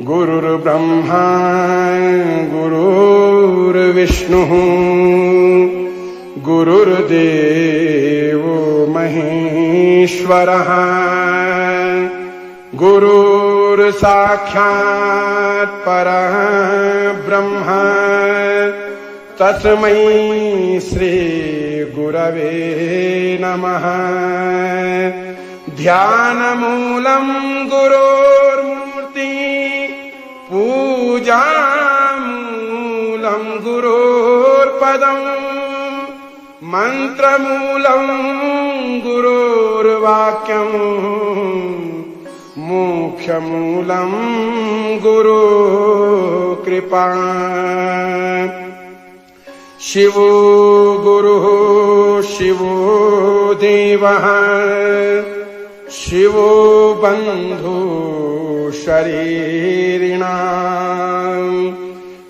गुरुर्ब्रह्मा गुरुर्विष्णुः गुरुर्देवो महेश्वरः गुरुर्साक्षात् परः ब्रह्म तस्मै श्री गुरवे नमः। ध्यानमूलं गुरोर्मूर्ति पूजामूलं गुरोर्पदम् मंत्रमूलं गुरोर्वाक्यम् मोक्षमूलं गुरुकृपा। शिवो गुरुः शिवो देवः शिवो बन्धु शरीरिणाम्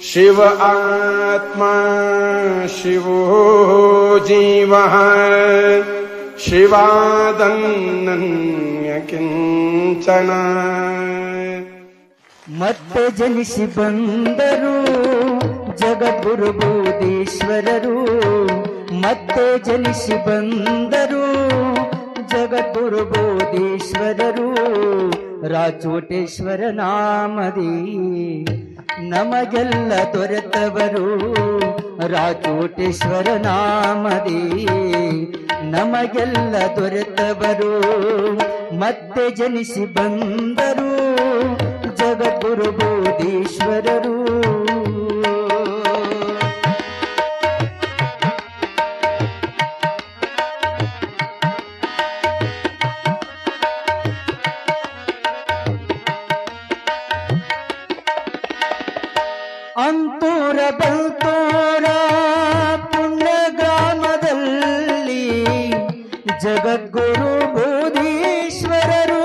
शिव आत्मा शिवो जीवः शिवादन्य किंचन। ಮತ್ತೆ ಜನಿಸಿ ಬಂದರು ಜಗದ್ಗುರು ಬೋಧೀಶ್ವರರು, ಮತ್ತೆ ಜನಿಸಿ ಬಂದರು ಜಗದ್ಗುರು ಬೋಧೀಶ್ವರರು. ರಾಚೋಟೇಶ್ವರ ನಾಮದಿ ನಮಗೆಲ್ಲ ದೊರೆತವರು, ರಾಚೋಟೇಶ್ವರ ನಾಮದಿ ನಮಗೆಲ್ಲ ದೊರೆತವರು. ಮತ್ತೆ ಜನಿಸಿ ಬಂದರು ಜಗದ್ಗುರು ಬೋಧೀಶ್ವರರು. ಅಂತೂರ ಬಂತೂರ ಪುಣ್ಯ ಗ್ರಾಮದಲ್ಲಿ ಜಗದ್ಗುರು ಬೋಧೀಶ್ವರರು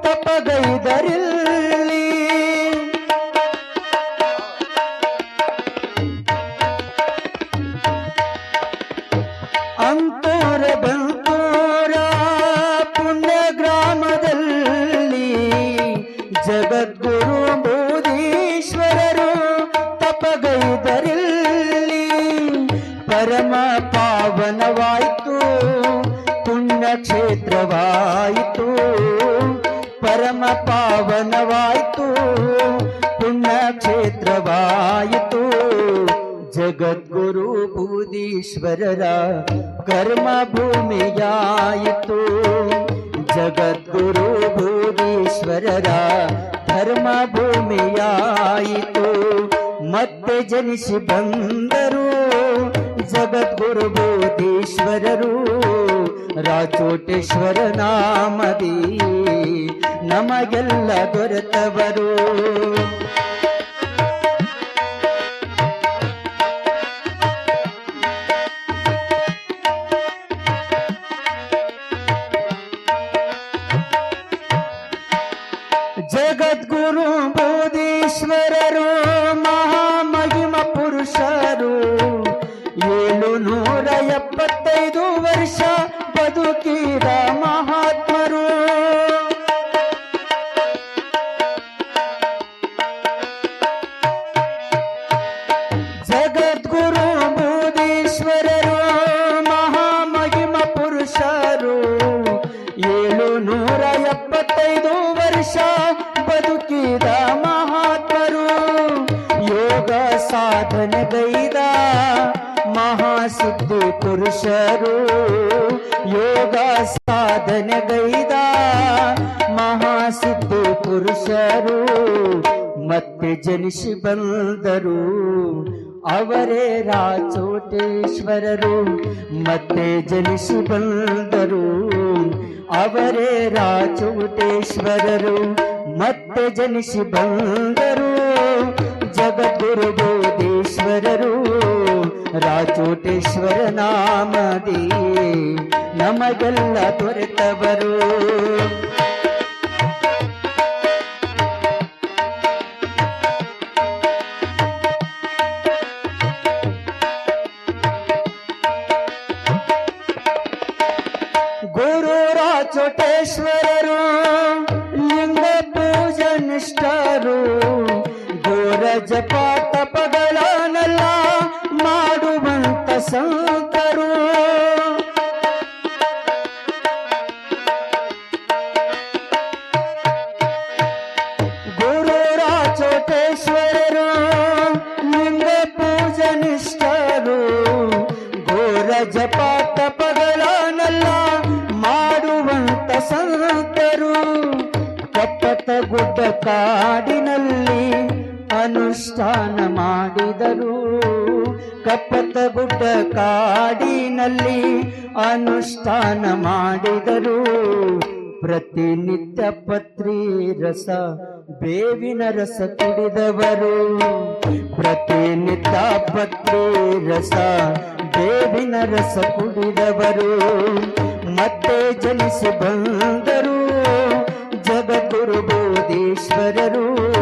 ತಪಗೈದರಿಲ್ಲಿ. ಅಂತೂರ ಬಂತೂರ ಪುಣ್ಯ ಗ್ರಾಮದಲ್ಲಿ ಜಗದ್ಗುರು ಬೋಧೀಶ್ವರರು ತಪಗೈದರಿಲ್ಲಿ. ಪರಮ ಪಾವನವಾಯಿತು ಪುಣ್ಯಕ್ಷೇತ್ರವಾಯಿತು, ಪರಮ ಪಾವನವಾಯಿತು ಪುಣ್ಯಕ್ಷೇತ್ರವಾಯಿತು. ಜಗದ್ಗುರು ಬೋಧೀಶ್ವರರ ಕರ್ಮ ಭೂಮಿಯಾಯಿತು, ಜಗದ್ಗುರು ಬೋಧೀಶ್ವರರ ಧರ್ಮ ಭೂಮಿಯಾಯಿತು. ಮತ್ತೆ ಜನಿಸಿ ಬಂದರು ಜಗದ್ಗುರು ಬೋಧೀಶ್ವರರು, ರಾಚೋಟೇಶ್ವರ ನಾಮದಿ ನಮಗೆಲ್ಲ ದೊರೆತವರು. ಜಗದ್ಗುರು ಬೋಧೀಶ್ವರರು ಮಹಾಮಹಿಮ ಪುರುಷರು, 775 ವರ್ಷ ಬದುಕಿದ ಮಹಾತ್ಮರು. ಜಗದ್ಗುರು ಬೋಧೀಶ್ವರರು ಮಹಾಮಹಿಮ ಪುರುಷರು, 775 ವರ್ಷ ಬದುಕಿದ ಮಹಾತ್ಮರು. ಯೋಗ ಸಾಧನೆಗೈದ ಮಹಾಸಿದ್ಧಿ ಪುರುಷರು, ಯೋಗ ಸಾಧನೆಗೈದ ಮಹಾಸಿದ್ಧಿ ಪುರುಷರು. ಮತ್ತೆ ಜನಿಸಿ ಬಂದರು ಅವರೇ ರಾಚೋಟೇಶ್ವರರು, ಮತ್ತೆ ಜನಿಸಿ ಬಂದರು ಅವರೇ ರಾಚೋಟೇಶ್ವರರು. ಮತ್ತೆ ಜನಿಸಿ ಬಂದರು ಜಗದ್ಗುರು ಬೋಧೀಶ್ವರರು, ರಾಚೋಟೇಶ್ವರ ನಾಮದಿ ನಮಗೆಲ್ಲ ದೊರೆತವರು. ಗುರು ರಾಚೋಟೇಶ್ವರರು ಲಿಂಗ ಪೂಜನಿಷ್ಠರು, ಜಪ ತಪಗಳನ್ನೆಲ್ಲ ಮಾಡುವಂತ ಸಂತರು. ಗುರು ರಾಚೋಟೇಶ್ವರರು ಲಿಂಗ ಪೂಜನಿಷ್ಠರು. ಘೋರ ಜಪ ತಪಗಳನ್ನೆಲ್ಲ ಮಾಡುವಂತ ಸಂತರು. ಕಪ್ಪತ್ತ ಗುಡ್ಡ ಕಾಡಿನಲ್ಲಿ ಅನುಷ್ಠಾನ ಮಾಡಿದರು. ಕಪ್ಪತ್ತ ಗುಡ್ಡ ಕಾಡಿನಲ್ಲಿ ಅನುಷ್ಠಾನ ಮಾಡಿದರು. ಪ್ರತಿನಿತ್ಯ ಪತ್ರಿ ರಸ ಬೇವಿನ ರಸ ಕುಡಿದವರು. ಪ್ರತಿನಿತ್ಯ ಪತ್ರಿ ರಸ ಬೇವಿನ ರಸ ಕುಡಿದವರು. ಮತ್ತೆ ಜನಿಸಿ ಬಂದರು ಜಗದ್ಗುರು ಬೋಧೇಶ್ವರರು.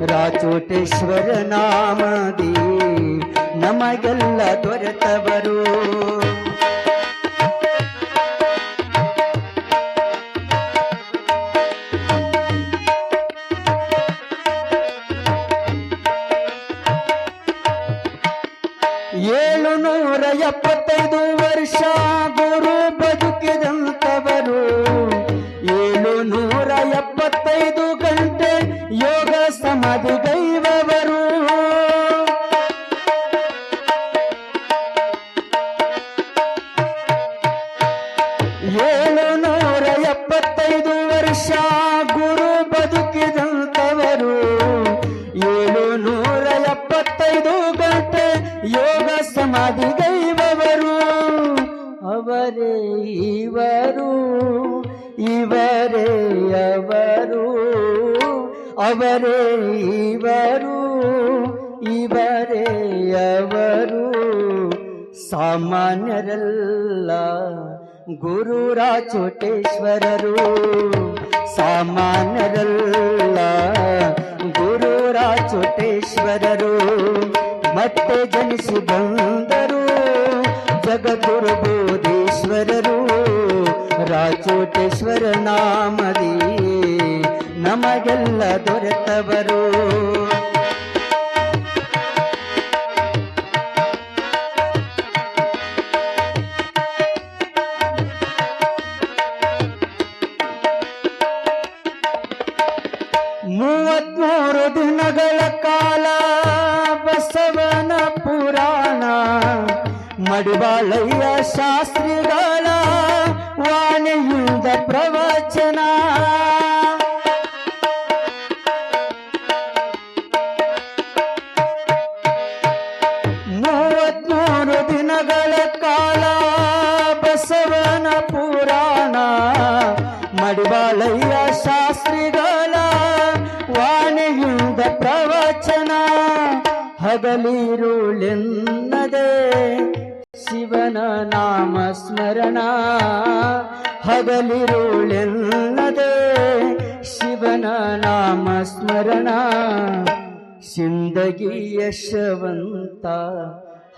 ರಾಚೋಟೇಶ್ವರ ನಾಮದಿ ನಮಗೆಲ್ಲ ದೊರೆತವರು. ಏಳುನೂರ 75 ವರ್ಷ ಗುರು ಬದುಕಿದಂತವರು. 775 ಗಂಟೆ ಯೋಗ ಸಮಾಧಿಗೈವವರು. 775 ವರ್ಷ ಗುರು ಬದುಕಿದಂತವರು. 775 ಗಂಟೆ ಯೋಗ ಸಮಾಧಿಗೈವವರು. ಅವರೇ ಇವರು, ಇವರೇ ಅವರು. ಅವರೇ ಇವರು, ಇವರೇ ಅವರು. ಸಾಮಾನ್ಯರಲ್ಲ ಗುರು ರಾಚೋಟೇಶ್ವರರು. ಸಾಮಾನ್ಯರಲ್ಲ ಗುರು ರಾಚೋಟೇಶ್ವರರು. ಮತ್ತೆ ಜನಿಸಿ ಬಂದರು ಜಗದ್ಗುರು ಬೋಧೇಶ್ವರರು. ರಾಚೋಟೇಶ್ವರ ನಾಮದಿ ನಮಗೆಲ್ಲ ದೊರೆತವರು. ಮೂವತ್ಮೂರು ದಿನಗಳ ಕಾಲ ಬಸವನ ಪುರಾಣ ಮಡಿವಾಳಯ್ಯ ಶಾಸ್ತ್ರಿಗಳ ವಾಣಿಯಿಂದ ಪ್ರವಚನ. ಮೂವತ್ಮೂರು ದಿನಗಳ ಕಾಲ ಬಸವನ ಪುರಾಣ ಮಡಿವಾಳಯ್ಯ ಶಾಸ್ತ್ರಿಗಳ ವಾಣಿಯಿಂದ ಪ್ರವಚನ. ಹಗಲಿರುಳೆನ್ನದೆ ಶಿವನ ನಾಮ ಸ್ಮರಣ. ಹಗಲಿರುಳೆನ್ನದೆ ಶಿವನ ನಾಮ ಸ್ಮರಣ. ಸಿಂದಗಿ ಯಶವಂತ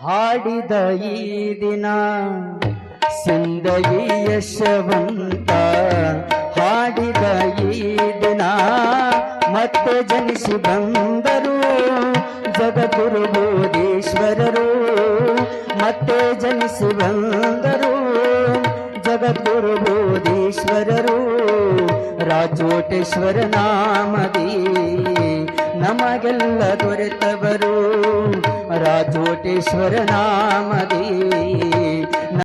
ಹಾಡಿದ ಈ ದಿನ. ಸಿಂದಗಿ ಯಶವಂತ ಹಾಡಿದ ಈ ದಿನ. ಮತ್ತೆ ಜನಿಸಿ ಬಂದರು ಜಗದ್ಗುರು ಬೋಧೇಶ್ವರರು. ಮತ್ತೆ ಜನಿಸಿ ಬಂದರು ಜಗದ್ಗುರು ಬೋಧೇಶ್ವರರು. ರಾಚೋಟೇಶ್ವರ ನಾಮದಿ ನಮಗೆಲ್ಲ ದೊರೆತವರು. ರಾಚೋಟೇಶ್ವರ ನಾಮದಿ